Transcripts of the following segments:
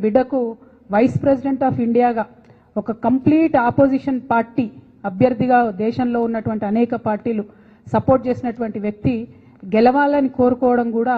బిడ్డకు vice president of ఇండియాగా ఒక complete opposition party అభ్యర్థిగా దేశంలో ఉన్నటువంటి అనేక పార్టీలు సపోర్ట్ చేసినటువంటి వ్యక్తి గెలవాలని కోరుకోవడం కూడా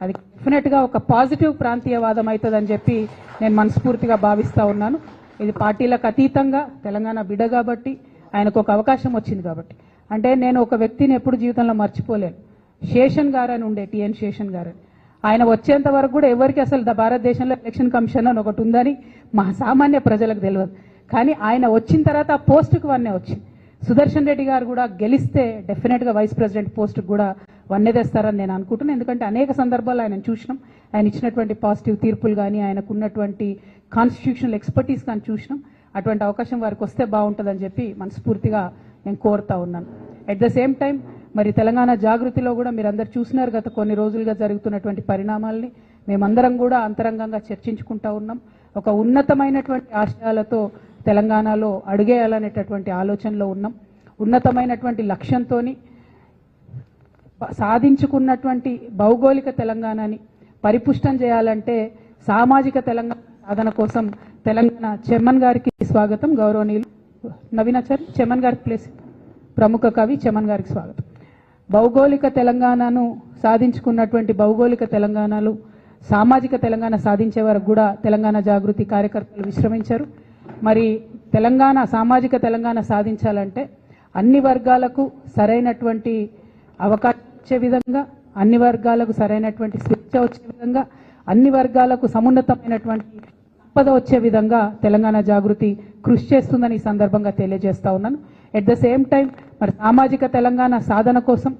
అది డెఫినెట్గా ఒక పాజిటివ్ ప్రాంతీయవాదం అవుతుందని చెప్పి నేను మనస్ఫూర్తిగా భావిస్తూ ఉన్నాను. ఇది పార్టీలకు అతీతంగా తెలంగాణ బిడ్డ కాబట్టి ఆయనకు ఒక అవకాశం వచ్చింది కాబట్టి. అంటే నేను ఒక వ్యక్తిని ఎప్పుడు జీవితంలో మర్చిపోలేను. శేషన్ గారు అని ఉండే, టిఎన్ శేషన్ గారు అని. ఆయన వచ్చేంత వరకు కూడా ఎవరికి అసలు భారతదేశంలో ఎలక్షన్ కమిషన్ అని ఒకటి ఉందని మా సామాన్య ప్రజలకు తెలియదు. కానీ ఆయన వచ్చిన తర్వాత ఆ పోస్టుకు వన్నే వచ్చింది. సుదర్శన్ రెడ్డి గారు కూడా గెలిస్తే డెఫినెట్గా వైస్ ప్రెసిడెంట్ పోస్టుకు కూడా వన్నే తెస్తారని నేను అనుకుంటున్నాను. ఎందుకంటే అనేక సందర్భాల్లో ఆయన చూసినాం, ఆయన ఇచ్చినటువంటి పాజిటివ్ తీర్పులు కానీ ఆయనకు ఉన్నటువంటి కాన్స్టిట్యూషనల్ ఎక్స్పర్టీస్ కానీ చూసినాం. అటువంటి అవకాశం వారికి వస్తే బాగుంటుందని చెప్పి మనస్ఫూర్తిగా నేను కోరుతా ఉన్నాను. ఎట్ ద సేమ్ టైం మరి తెలంగాణ జాగృతిలో కూడా మీరు అందరు చూసినారు గత కొన్ని రోజులుగా జరుగుతున్నటువంటి పరిణామాలని. మేమందరం కూడా అంతరంగంగా చర్చించుకుంటా ఉన్నాం. ఒక ఉన్నతమైనటువంటి ఆశయాలతో తెలంగాణలో అడుగేయాలనేటటువంటి ఆలోచనలో ఉన్నాం. ఉన్నతమైనటువంటి లక్ష్యంతో సాధించుకున్నటువంటి భౌగోళిక తెలంగాణని పరిపుష్టం చేయాలంటే సామాజిక తెలంగాణ సాధన కోసం తెలంగాణ చెమ్మన్ గారికి స్వాగతం. గౌరవనీయులు నవీనాచారి చెమ్మన్ గారికి ప్లేస్, ప్రముఖ కవి చెమ్మన్ గారికి స్వాగతం. భౌగోళిక తెలంగాణను సాధించుకున్నటువంటి భౌగోళిక తెలంగాణలు సామాజిక తెలంగాణ సాధించే వరకు కూడా తెలంగాణ జాగృతి కార్యకర్తలు విశ్రమించారు. మరి తెలంగాణ సామాజిక తెలంగాణ సాధించాలంటే అన్ని వర్గాలకు సరైనటువంటి అవకాశం వచ్చే విధంగా, అన్ని వర్గాలకు సరైనటువంటి స్వేచ్ఛ వచ్చే విధంగా, అన్ని వర్గాలకు సమున్నతమైనటువంటి సంపద వచ్చే విధంగా తెలంగాణ జాగృతి కృషి చేస్తుందని ఈ సందర్భంగా తెలియజేస్తా ఉన్నాను. ఎట్ ద సేమ్ టైం మరి సామాజిక తెలంగాణ సాధన కోసం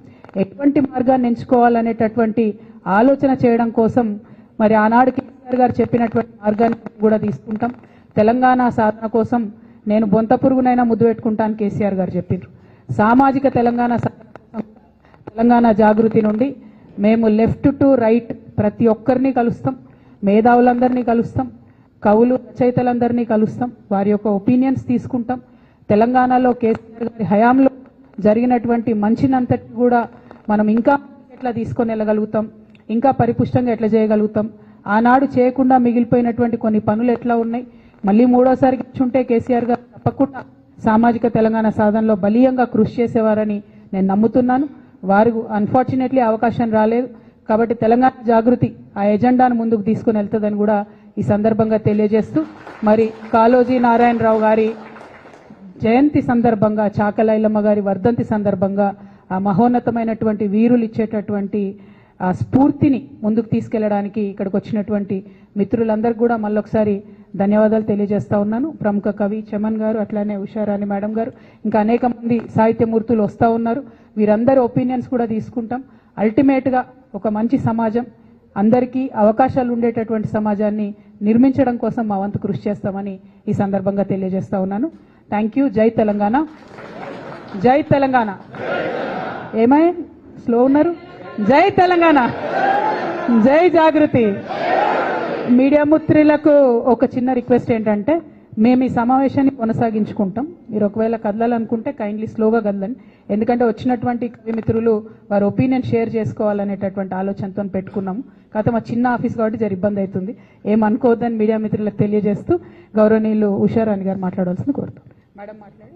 ఎటువంటి మార్గాన్ని ఎంచుకోవాలనేటటువంటి ఆలోచన చేయడం కోసం మరి ఆనాడు కేసీఆర్ గారు చెప్పినటువంటి మార్గాన్ని కూడా తీసుకుంటాం. తెలంగాణ సాధన కోసం నేను బొంత పురుగునైనా ముద్దు పెట్టుకుంటాను కేసీఆర్ గారు చెప్పిండ్రు. సామాజిక తెలంగాణ సాధన కోసం తెలంగాణ జాగృతి నుండి మేము లెఫ్ట్ టు రైట్ ప్రతి ఒక్కరిని కలుస్తాం, మేధావులందరినీ కలుస్తాం, కవులు రచయితలందరినీ కలుస్తాం, వారి యొక్క ఒపీనియన్స్ తీసుకుంటాం. తెలంగాణలో కేసీఆర్ గారి హయాంలో జరిగినటువంటి మంచినంతటి కూడా మనం ఇంకా ఎట్లా తీసుకొని వెళ్ళగలుగుతాం, ఇంకా పరిపుష్టంగా ఎట్లా చేయగలుగుతాం, ఆనాడు చేయకుండా మిగిలిపోయినటువంటి కొన్ని పనులు ఎట్లా ఉన్నాయి, మళ్ళీ మూడోసారి కూర్చుంటే కేసీఆర్ గారు తప్పకుండా సామాజిక తెలంగాణ సాధనలో బలీయంగా కృషి చేసేవారని నేను నమ్ముతున్నాను. వారు అన్ఫార్చునేట్లీ అవకాశం రాలేదు కాబట్టి తెలంగాణ జాగృతి ఆ ఎజెండాను ముందుకు తీసుకుని వెళ్తుందని కూడా ఈ సందర్భంగా తెలియజేస్తూ మరి కాళోజీ నారాయణరావు గారి జయంతి సందర్భంగా, చాకలైలమ్మ గారి వర్ధంతి సందర్భంగా ఆ మహోన్నతమైనటువంటి వీరులు ఇచ్చేటటువంటి ఆ స్ఫూర్తిని ముందుకు తీసుకెళ్లడానికి ఇక్కడికి వచ్చినటువంటి మిత్రులందరికీ కూడా మళ్ళొకసారి ధన్యవాదాలు తెలియజేస్తా ఉన్నాను. ప్రముఖ కవి చెమన్ గారు, అట్లానే ఉషారాణి మేడం గారు, ఇంకా అనేక మంది సాహిత్యమూర్తులు వస్తూ ఉన్నారు. వీరందరి ఒపీనియన్స్ కూడా తీసుకుంటాం. అల్టిమేట్గా ఒక మంచి సమాజం, అందరికీ అవకాశాలు ఉండేటటువంటి సమాజాన్ని నిర్మించడం కోసం మా వంతు కృషి చేస్తామని ఈ సందర్భంగా తెలియజేస్తా ఉన్నాను. Thank you. జై తెలంగాణ, జై తెలంగాణ. ఏమై స్లో ఉన్నారు? జై తెలంగాణ, జై జాగృతి. మీడియా మిత్రులకు ఒక చిన్న రిక్వెస్ట్ ఏంటంటే, మేము ఈ సమావేశాన్ని కొనసాగించుకుంటాం. మీరు ఒకవేళ కదలాలనుకుంటే కైండ్లీ స్లోగా కదలండి. ఎందుకంటే వచ్చినటువంటి కవి మిత్రులు వారి ఒపీనియన్ షేర్ చేసుకోవాలనేటటువంటి ఆలోచనతో పెట్టుకున్నాము. కాకపోతే మా చిన్న ఆఫీస్ కాబట్టి జర ఇబ్బంది అవుతుంది, ఏమనుకోవద్దని మీడియా మిత్రులకు తెలియజేస్తూ గౌరవనీయులు ఉషారాణి గారు మాట్లాడాల్సింది కోరుతాం. మేడం మాట్లాడి